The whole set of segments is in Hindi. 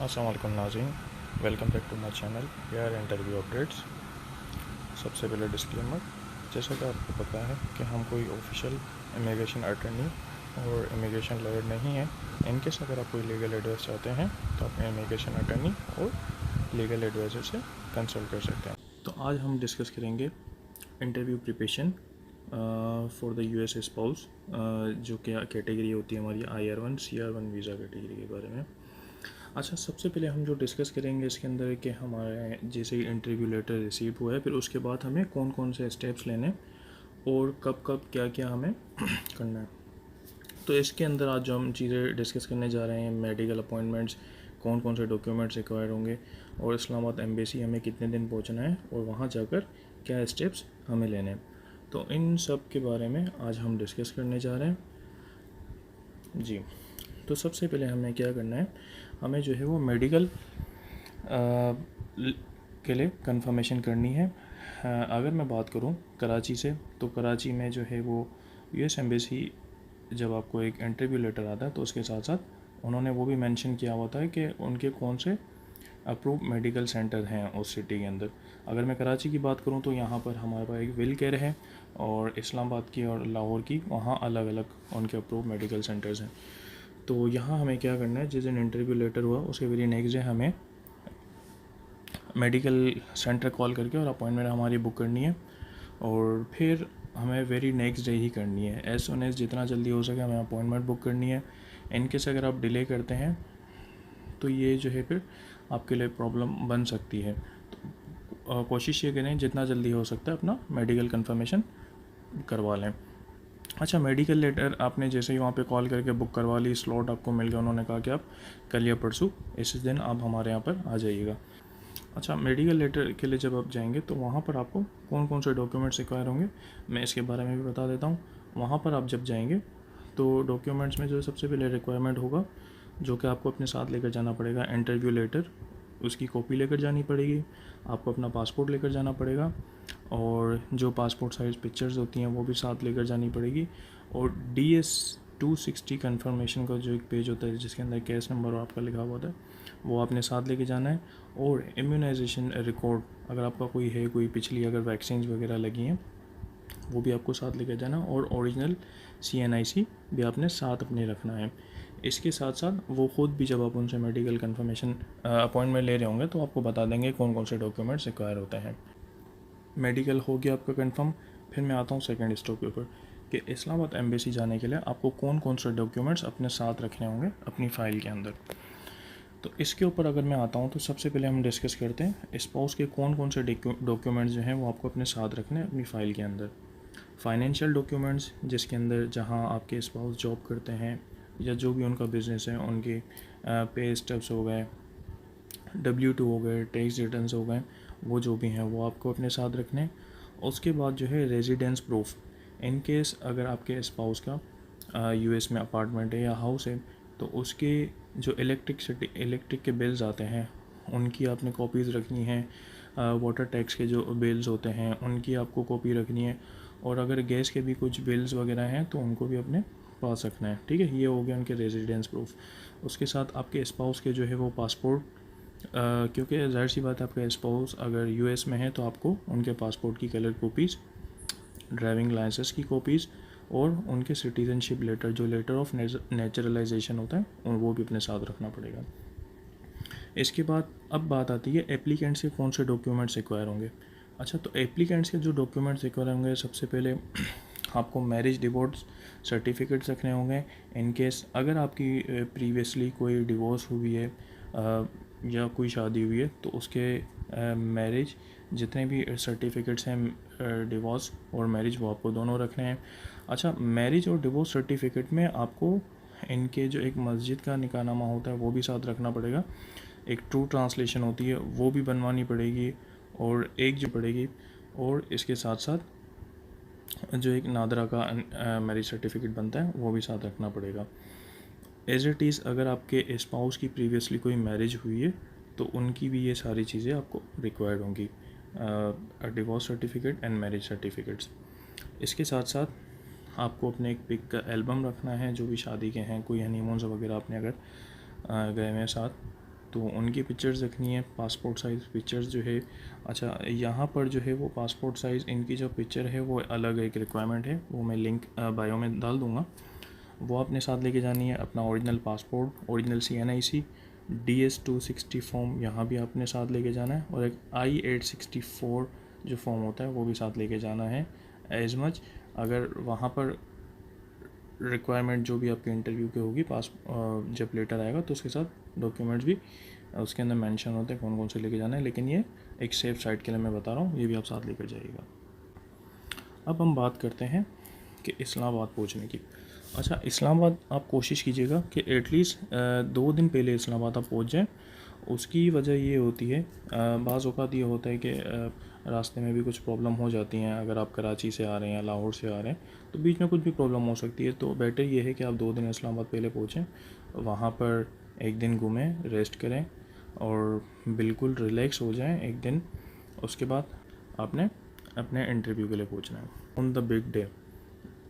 अस्सलाम वालेकुम नाज़रीन, welcome back to my channel यार इंटरव्यू अपडेट्स। सबसे पहले डिस्क्लेमर, जैसा कि आपको पता है कि हम कोई ऑफिशियल इमिग्रेशन अटर्नी और इमिग्रेशन लॉयर नहीं है। इनकेस अगर आप कोई लीगल एडवाइस चाहते हैं तो अपने इमिग्रेशन अटर्नी और लीगल एडवाइज़र से कंसल्ट कर सकते हैं। तो आज हम डिस्कस करेंगे interview preparation for the US spouse, जो कि कैटेगरी होती है हमारी IR1 CR1 वीज़ा कैटेगरी के बारे में। अच्छा, सबसे पहले हम जो डिस्कस करेंगे इसके अंदर कि हमारे जैसे इंटरव्यू लेटर रिसीव हुआ है, फिर उसके बाद हमें कौन कौन से स्टेप्स लेने और कब कब क्या क्या हमें करना है। तो इसके अंदर आज जो हम चीज़ें डिस्कस करने जा रहे हैं, मेडिकल अपॉइंटमेंट्स, कौन कौन से डॉक्यूमेंट्स रिक्वायर होंगे, और इस्लामाबाद एम्बेसी हमें कितने दिन पहुंचना है और वहां जाकर क्या स्टेप्स हमें लेने हैं। तो इन सब के बारे में आज हम डिस्कस करने जा रहे हैं जी। तो सबसे पहले हमें क्या करना है, हमें जो है वो मेडिकल के लिए कंफर्मेशन करनी है। अगर मैं बात करूं कराची से, तो कराची में जो है वो यूएस एम्बेसी जब आपको एक इंटरव्यू लेटर आता है तो उसके साथ साथ उन्होंने वो भी मेंशन किया होता है कि उनके कौन से अप्रूव मेडिकल सेंटर हैं उस सिटी के अंदर। अगर मैं कराची की बात करूं तो यहाँ पर हमारे पास एक विल केयर है, और इस्लामाबाद की और लाहौर की वहाँ अलग अलग उनके अप्रूव मेडिकल सेंटर्स हैं। तो यहाँ हमें क्या करना है, जिस दिन इंटरव्यू लेटर हुआ उसके वेरी नेक्स्ट डे हमें मेडिकल सेंटर कॉल करके और अपॉइंटमेंट हमारी बुक करनी है, और फिर हमें वेरी नेक्स्ट डे ही करनी है। एज सुन एज जितना जल्दी हो सके हमें अपॉइंटमेंट बुक करनी है। इनकेस अगर आप डिले करते हैं तो ये जो है फिर आपके लिए प्रॉब्लम बन सकती है। तो कोशिश ये करें जितना जल्दी हो सकता है अपना मेडिकल कंफर्मेशन करवा लें। अच्छा, मेडिकल लेटर आपने जैसे ही वहाँ पे कॉल करके बुक करवा ली, स्लॉट आपको मिल गया, उन्होंने कहा कि आप कल या परसों इस दिन आप हमारे यहाँ पर आ जाइएगा। अच्छा, मेडिकल लेटर के लिए जब आप जाएंगे तो वहाँ पर आपको कौन कौन से डॉक्यूमेंट्स रिक्वायर होंगे मैं इसके बारे में भी बता देता हूँ। वहाँ पर आप जब जाएंगे तो डॉक्यूमेंट्स में जो सबसे पहले रिक्वायरमेंट होगा, जो कि आपको अपने साथ लेकर जाना पड़ेगा, इंटरव्यू लेटर, उसकी कॉपी लेकर जानी पड़ेगी। आपको अपना पासपोर्ट लेकर जाना पड़ेगा, और जो पासपोर्ट साइज़ पिक्चर्स होती हैं वो भी साथ लेकर जानी पड़ेगी। और DS-260 कन्फर्मेशन का जो एक पेज होता है जिसके अंदर केस नंबर आपका लिखा हुआ होता है, वो आपने साथ लेके जाना है। और इम्यूनाइजेशन रिकॉर्ड अगर आपका कोई है, कोई पिछली अगर वैक्सीन वगैरह लगी हैं, वो भी आपको साथ लेकर जाना। और ओरिजिनल CNIC भी आपने साथ अपने रखना है। इसके साथ साथ वो ख़ुद भी जब आप उनसे मेडिकल कंफर्मेशन अपॉइंटमेंट ले रहे होंगे तो आपको बता देंगे कौन कौन से डॉक्यूमेंट्स रिक्वायर होते हैं। मेडिकल हो गया आपका कंफर्म। फिर मैं आता हूँ सेकंड स्टेप के ऊपर कि इस्लामाबाद एम्बेसी जाने के लिए आपको कौन कौन से डॉक्यूमेंट्स अपने साथ रखने होंगे अपनी फ़ाइल के अंदर। तो इसके ऊपर अगर मैं आता हूँ तो सबसे पहले हम डिस्कस करते हैं स्पाउस के कौन कौन से डॉक्यूमेंट्स जो हैं वो आपको अपने साथ रखने हैं अपनी फ़ाइल के अंदर। फाइनेंशियल डॉक्यूमेंट्स, जिसके अंदर जहाँ आपके स्पाउस जॉब करते हैं या जो भी उनका बिज़नेस है, उनके पे स्टेप्स हो गए, W2 हो गए, टैक्स रिटर्न्स हो गए, वो जो भी हैं वो आपको अपने साथ रखने हैं। उसके बाद जो है रेजिडेंस प्रूफ, इन केस अगर आपके स्पाउस का US में अपार्टमेंट है या हाउस है तो उसके जो इलेक्ट्रिक के बिल्स आते हैं उनकी आपने कॉपीज़ रखनी है। वाटर टैक्स के जो बिल्स होते हैं उनकी आपको कॉपी रखनी है, और अगर गैस के भी कुछ बिल्स वगैरह हैं तो उनको भी अपने पास रखना है। ठीक है, ये हो गया उनके रेजिडेंस प्रूफ। उसके साथ आपके स्पाउस के जो है वो पासपोर्ट, क्योंकि ज़ाहिर सी बात है आपका स्पाउस अगर US में है तो आपको उनके पासपोर्ट की कलर कॉपीज़, ड्राइविंग लाइसेंस की कॉपीज़, और उनके सिटीज़नशिप लेटर, जो लेटर ऑफ नेचुरलाइजेशन होता है, और वो भी अपने साथ रखना पड़ेगा। इसके बाद अब बात आती है एप्लीकेंट्स के कौन से डॉक्यूमेंट्स रिक्वायर होंगे। अच्छा, तो एप्लीकेंट्स के जो डॉक्यूमेंट्स रिक्वायर होंगे, सबसे पहले आपको मैरिज डिवोर्स सर्टिफिकेट्स रखने होंगे। इन केस अगर आपकी प्रीवियसली कोई डिवोर्स हुई है या कोई शादी हुई है तो उसके मैरिज जितने भी सर्टिफिकेट्स हैं, डिवोर्स और मैरिज, वो आपको दोनों रखने हैं। अच्छा, मैरिज और डिवोर्स सर्टिफिकेट में आपको इनके जो एक मस्जिद का निकाहनामा होता है वो भी साथ रखना पड़ेगा। एक ट्रू ट्रांसलेशन होती है वो भी बनवानी पड़ेगी, और एक जो पड़ेगी, और इसके साथ साथ जो एक नादरा का मैरिज सर्टिफिकेट बनता है वो भी साथ रखना पड़ेगा। एज इट इज़ अगर आपके स्पाउस की प्रीवियसली कोई मैरिज हुई है तो उनकी भी ये सारी चीज़ें आपको रिक्वायर्ड होंगी, divorce certificate and marriage certificates. इसके साथ साथ आपको अपने एक पिक का एल्बम रखना है, जो भी शादी के हैं, कोई हनीमून्स वगैरह आपने अगर गए हैं साथ तो उनकी पिक्चर्स रखनी है, पासपोर्ट साइज़ पिक्चर्स जो है। अच्छा, यहाँ पर जो है वो पासपोर्ट साइज़ इनकी जो पिक्चर है वो अलग एक रिक्वायरमेंट है, वो मैं लिंक बायो में डाल दूँगा। वो अपने साथ लेके जानी है, अपना original passport, original CNIC, DS-260 form यहाँ भी अपने साथ लेके जाना है, और एक I-864 जो फॉर्म होता है वो भी साथ लेके जाना है एज मच। अगर वहाँ पर रिक्वायरमेंट जो भी आपके इंटरव्यू के होगी जब लेटर आएगा तो उसके साथ डॉक्यूमेंट्स भी उसके अंदर मेंशन होते हैं कौन कौन से लेके जाना है, लेकिन ये एक सेफ साइड के लिए मैं बता रहा हूँ, ये भी आप साथ लेकर जाइएगा। अब हम बात करते हैं कि इस्लामाबाद पहुँचने की। अच्छा, इस्लामाबाद आप कोशिश कीजिएगा कि एटलीस्ट 2 दिन पहले इस्लामाबाद आप पहुँच जाएँ। उसकी वजह ये होती है, बाज़ औक़ात ये होता है कि रास्ते में भी कुछ प्रॉब्लम हो जाती हैं। अगर आप कराची से आ रहे हैं या लाहौर से आ रहे हैं तो बीच में कुछ भी प्रॉब्लम हो सकती है, तो बेटर ये है कि आप 2 दिन इस्लामाबाद पहले पहुँचें, वहाँ पर एक दिन घूमें, रेस्ट करें और बिल्कुल रिलैक्स हो जाएं एक दिन। उसके बाद आपने अपने इंटरव्यू के लिए पहुँचना है ऑन द बिग डे,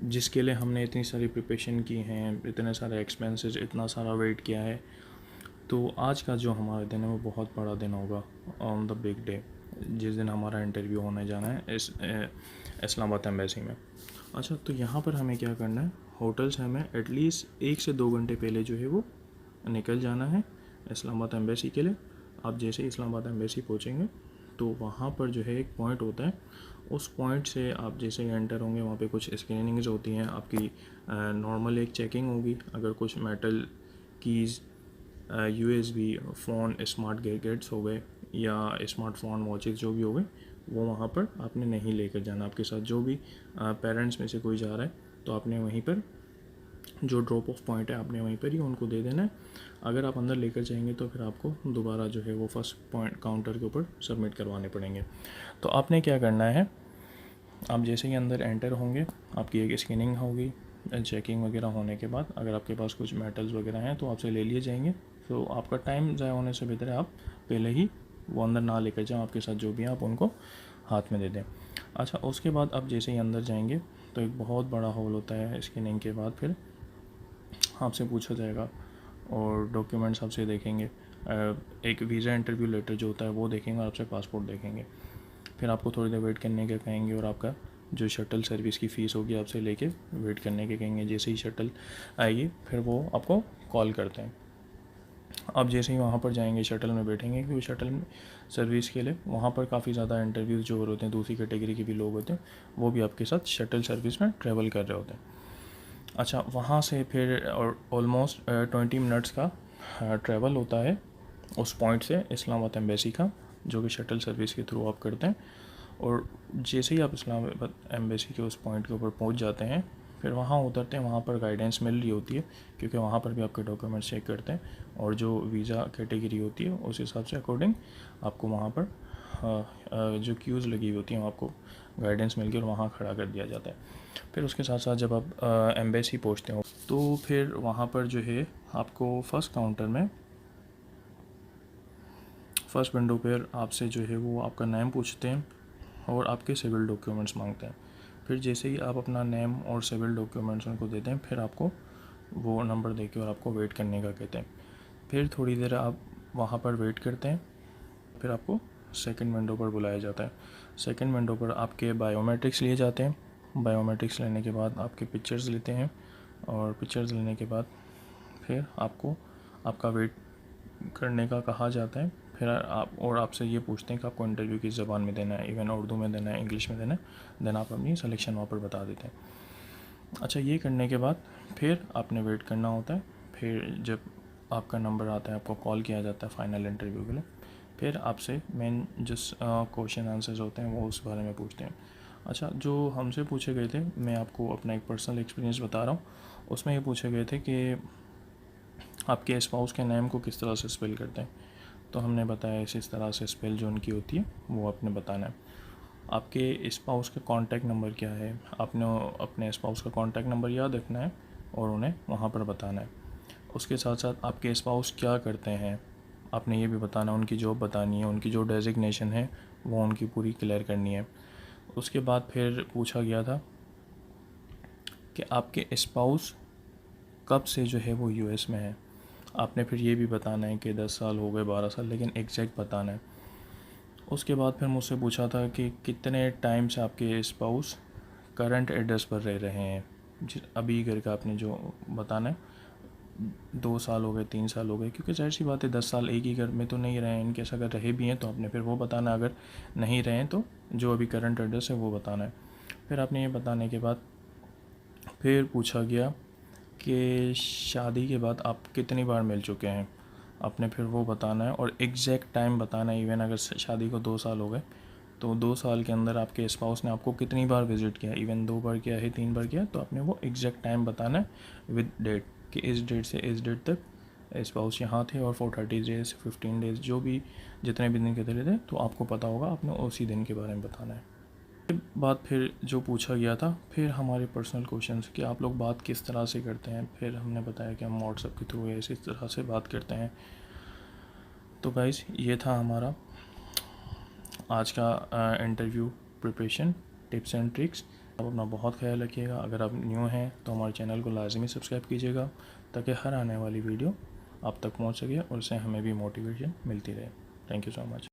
जिसके लिए हमने इतनी सारी प्रिपरेशन की हैं, इतने सारे एक्सपेंसेस, इतना सारा वेट किया है। तो आज का जो हमारा दिन है वो बहुत बड़ा दिन होगा ऑन द बिग डे, जिस दिन हमारा इंटरव्यू होने जाना है इस्लामाबाद एम्बेसी में। अच्छा, तो यहाँ पर हमें क्या करना है, होटल से हमें एटलीस्ट 1 से 2 घंटे पहले जो है वो निकल जाना है इस्लामाबाद एम्बेसी के लिए। आप जैसे इस्लामाबाद एम्बेसी पहुँचेंगे तो वहाँ पर जो है एक पॉइंट होता है, उस पॉइंट से आप जैसे ही एंटर होंगे वहाँ पे कुछ स्कैनिंग्स होती हैं आपकी। नॉर्मल एक चेकिंग होगी, अगर कुछ metal keys, USB phone, smart gadgets हो गए या स्मार्टफोन, वॉचेस जो भी हो गए, वो वहाँ पर आपने नहीं लेकर जाना आपके साथ। जो भी पेरेंट्स में से कोई जा रहा है तो आपने वहीं पर जो ड्रॉप ऑफ पॉइंट है आपने वहीं पर ही उनको दे देना है। अगर आप अंदर लेकर जाएंगे तो फिर आपको दोबारा जो है वो फर्स्ट पॉइंट काउंटर के ऊपर सबमिट करवाने पड़ेंगे। तो आपने क्या करना है, आप जैसे ही अंदर एंटर होंगे आपकी एक स्कैनिंग होगी, चेकिंग वगैरह होने के बाद अगर आपके पास कुछ मेटल्स वगैरह हैं तो आपसे ले लिए जाएंगे। तो आपका टाइम ज़ाया होने से बेहतर है आप पहले ही वो अंदर ना लेकर जाएं, आपके साथ जो भी हैं आप उनको हाथ में दे दें। अच्छा, उसके बाद आप जैसे ही अंदर जाएंगे तो एक बहुत बड़ा हॉल होता है। स्कैनिंग के बाद फिर आपसे पूछा जाएगा और डॉक्यूमेंट्स आपसे देखेंगे, एक वीज़ा इंटरव्यू लेटर जो होता है वो देखेंगे और आपसे पासपोर्ट देखेंगे। फिर आपको थोड़ी देर वेट करने के कहेंगे और आपका जो शटल सर्विस की फ़ीस होगी आपसे लेके वेट करने के कहेंगे। जैसे ही शटल आएगी फिर वो आपको कॉल करते हैं। आप जैसे ही वहाँ पर जाएंगे शटल में बैठेंगे, क्योंकि शटल में सर्विस के लिए वहाँ पर काफ़ी ज़्यादा इंटरव्यूज़ जो होते हैं, दूसरी कैटेगरी के भी लोग होते हैं, वो भी आपके साथ शटल सर्विस में ट्रैवल कर रहे होते हैं। अच्छा, वहाँ से फिर और ऑलमोस्ट 20 मिनट्स का ट्रैवल होता है उस पॉइंट से इस्लामाबाद एम्बेसी का, जो कि शटल सर्विस के थ्रू आप करते हैं। और जैसे ही आप इस्लामाबाद एम्बेसी के उस पॉइंट के ऊपर पहुंच जाते हैं फिर वहाँ उतरते हैं, वहाँ पर गाइडेंस मिल रही होती है, क्योंकि वहाँ पर भी आपके डॉक्यूमेंट्स चेक करते हैं और जो वीज़ा कैटेगरी होती है उस हिसाब से अकॉर्डिंग आपको वहाँ पर जो क्यूज़ लगी होती हैं आपको गाइडेंस मिल गई और वहाँ खड़ा कर दिया जाता है। फिर उसके साथ साथ जब आप एम्बेसी पहुँचते हो तो फिर वहाँ पर जो है आपको फ़र्स्ट काउंटर में फ़र्स्ट विंडो पर आपसे जो है वो आपका नेम पूछते हैं और आपके सिविल डॉक्यूमेंट्स मांगते हैं। फिर जैसे ही आप अपना नेम और सिविल डॉक्यूमेंट्स उनको देते हैं फिर आपको वो नंबर देके और आपको वेट करने का कहते हैं। फिर थोड़ी देर आप वहाँ पर वेट करते हैं, फिर आपको सेकंड विंडो पर बुलाया जाता है। सेकंड विंडो पर आपके बायोमेट्रिक्स लिए जाते हैं। बायोमेट्रिक्स लेने के बाद आपके पिक्चर्स लेते हैं और पिक्चर्स लेने के बाद फिर आपको आपका वेट करने का कहा जाता है। फिर आपसे ये पूछते हैं कि आपको इंटरव्यू किस ज़बान में देना है, इवन उर्दू में देना है, इंग्लिश में देना है। देन आप अपनी सिलेक्शन वहाँ पर बता देते हैं। अच्छा, ये करने के बाद फिर आपने वेट करना होता है। फिर जब आपका नंबर आता है आपको कॉल किया जाता है फाइनल इंटरव्यू के लिए। फिर आपसे मेन जिस क्वेश्चन आंसर्स होते हैं वो उस बारे में पूछते हैं। अच्छा, जो हमसे पूछे गए थे, मैं आपको अपना एक पर्सनल एक्सपीरियंस बता रहा हूँ। उसमें ये पूछे गए थे कि आपके स्पाउस के नेम को किस तरह से स्पेल करते हैं। तो हमने बताया इस तरह से स्पेल जो उनकी होती है वो आपने बताना है। आपके स्पाउस का कॉन्टैक्ट नंबर क्या है, आपने अपने स्पाउस का कॉन्टैक्ट नंबर याद रखना है और उन्हें वहाँ पर बताना है। उसके साथ साथ आपके स्पाउस क्या करते हैं आपने ये भी बताना है, उनकी जॉब बतानी है, उनकी जो डेजिग्नेशन है वो उनकी पूरी क्लियर करनी है। उसके बाद फिर पूछा गया था कि आपके स्पाउस कब से जो है वो US में है। आपने फिर ये भी बताना है कि 10 साल हो गए, 12 साल, लेकिन एग्जैक्ट बताना है। उसके बाद फिर मुझसे पूछा था कि कितने टाइम से आपके स्पाउस करंट एड्रेस पर रह रहे हैं, अभी करके आपने जो बताना है। 2 साल हो गए, 3 साल हो गए, क्योंकि जाहिर सी बात है 10 साल एक ही घर में तो नहीं रहे हैं। इनकेस अगर रहे भी हैं तो आपने फिर वो बताना, अगर नहीं रहे हैं तो जो अभी करंट एड्रेस है वो बताना है। फिर आपने ये बताने के बाद फिर पूछा गया कि शादी के बाद आप कितनी बार मिल चुके हैं, आपने फिर वो बताना है और एग्जैक्ट टाइम बताना है। इवन अगर शादी को 2 साल हो गए तो 2 साल के अंदर आपके स्पाउस ने आपको कितनी बार विज़िट किया, इवन 2 बार किया है, 3 बार किया, तो आपने वो एग्जैक्ट टाइम बताना है विद डेट, कि इस डेट से इस डेट तक स्पाउस यहाँ थे और 30 डेज़ 15 डेज़ जो भी जितने भी दिन के थे तो आपको पता होगा, आपने उसी दिन के बारे में बताना है। बाद फिर जो पूछा गया था, फिर हमारे पर्सनल क्वेश्चंस कि आप लोग बात किस तरह से करते हैं। फिर हमने बताया कि हम व्हाट्सएप के थ्रू इसी तरह से बात करते हैं। तो गाइस ये था हमारा आज का interview preparation tips and tricks. आप अपना बहुत ख्याल रखिएगा। अगर आप न्यू हैं तो हमारे चैनल को लाजमी सब्सक्राइब कीजिएगा, ताकि हर आने वाली वीडियो आप तक पहुंच सके और उससे हमें भी मोटिवेशन मिलती रहे। Thank you so much.